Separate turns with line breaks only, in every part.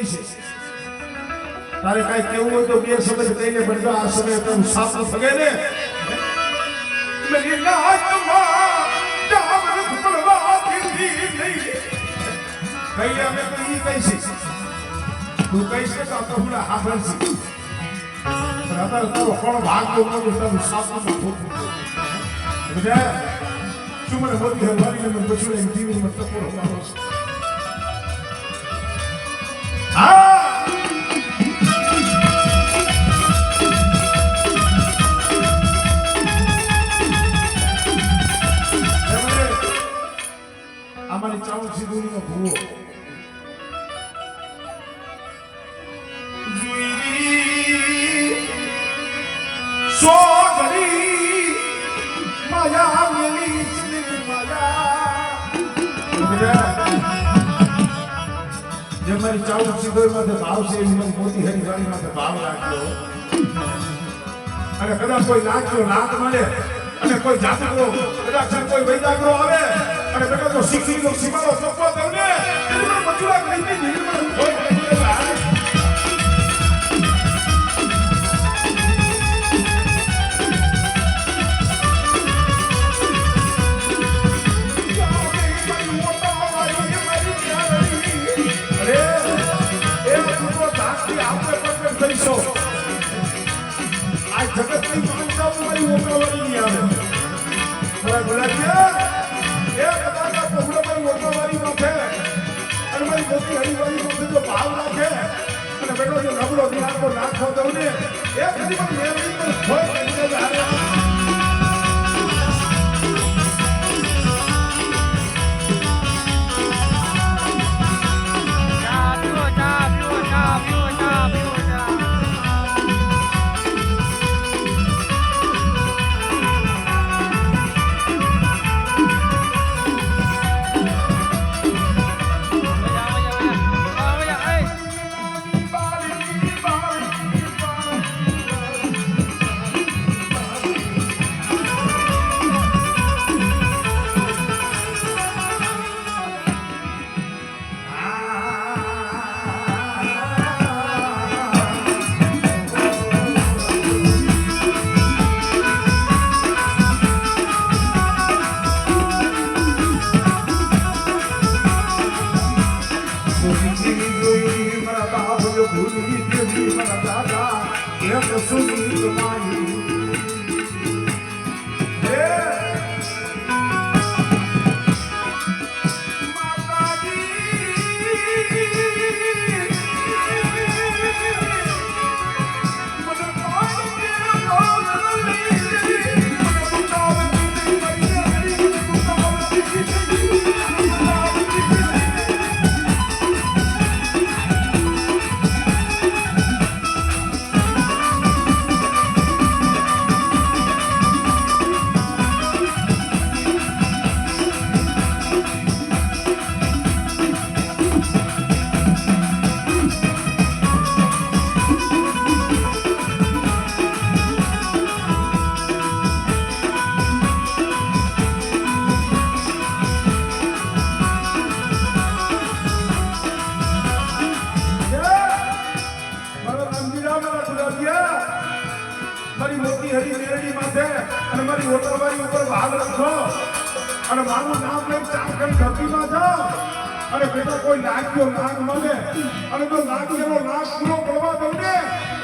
મોટી છે તારે કઈ કેવું હોય તો બે સમય કહીને બનજો આ સમય તો સાફ થગે ને મેરી નાતમાં જામર પડવા દીધી નહીં કઈ અમે તો ઈ કહીશ તું કહીશ કે તો હું હાંભળશી બરાબર તો કોણ ભાગ તો હું સાફ થતું બધા શું મને મોટી હરવાની મને બચુડે ટીવી માં ટકોર હોવાનો છે અમારી ચાવલ સિંદૂરીનો ભૂવો સોગરી માયા મેલી ચિની માયા જે મારી ચાવલ સિંદૂરીમાંથી ભાવ છે એ મને મોટી હરીવાળીમાંથી ભાવ રાખ્યો અને કદાચ કોઈ નાખ્યો નાક મળે અને કોઈ જાતકો કદાચ કોઈ વૈદાગ્રો આવે અને બેટા તો શીખી લો સીમાનો ચોખ્ખો તમને એનું મચુડા કરીને જીવનમાં હોય આ જગતની માનતા મારી ઓકળવાની નહીં આવે બોલા એ કદાચ પહોળો મારી ઓકળવાની માથે અને મારી મોટી હરીવાળી માથે જો ભાવ રાખે અને બેટો જો નબળો દિહાડો નાખો દઉં ને એ કદી પણ મેળવી પણ હોય અને મારું નામ લઈને ચારખંડ ધરતીમાં જાઓ અને બેટા કોઈ નાગ્યો નાગ મળે અને જો નાગ્યો નાગ પૂરો કરવા દઉં ને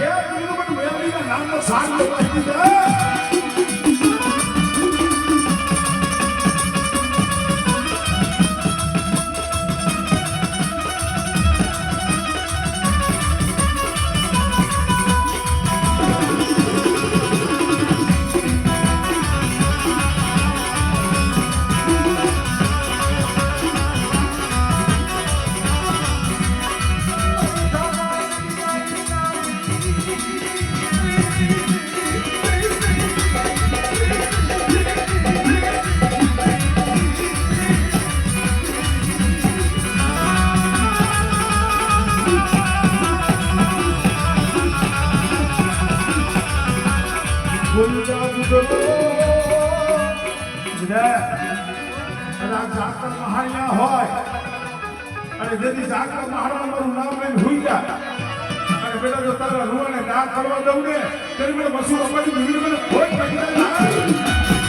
એ બધું મેળવીના નામનો સાર લગાવી દીધા અને જેથી જાગતા મહારાજ મારું નામ લઈને હોઈ ગયા અને બેટા જો તારા રૂવાને દાન કરવા દઉં ને તેની મને વસૂલ અપાડી દીધી મને કોઈ પૈસા ના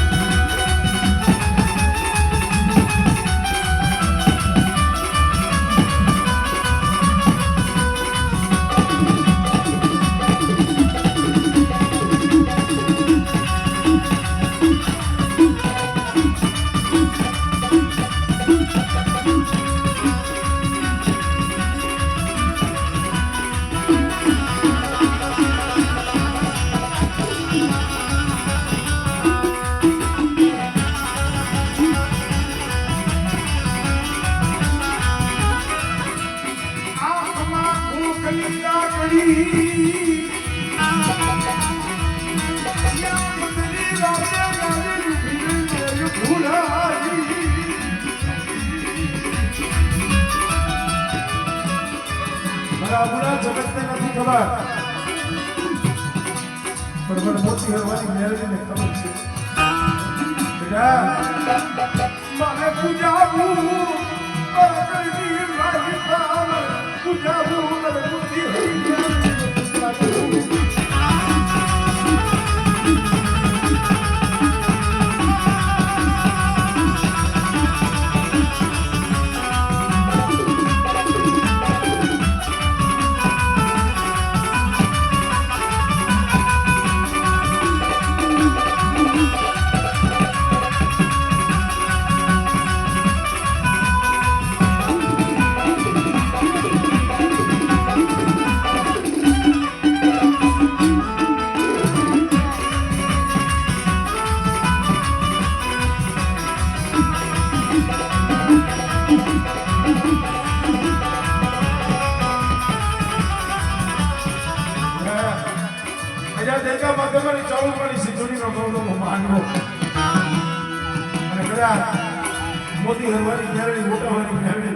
જગત ને નથી ખબર પણ મને મોટી હરવાની મેળવીને ખબર છે બેટા મને પૂજાવું પરગડી લાગી પાવ પૂજાવું મને મોટી મોટી હરવાની મેળવી મોટા હરવાની મેળવી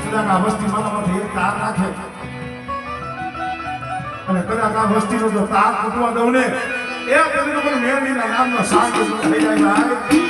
કદાચ આ વસ્તી મારા એક તાર નાખે અને કદાચ આ વસ્તીનો જો તાર તૂટવા દઉં ને એ બધું પણ મેળવીના નામનો શાંત થઈ જાય ભાઈ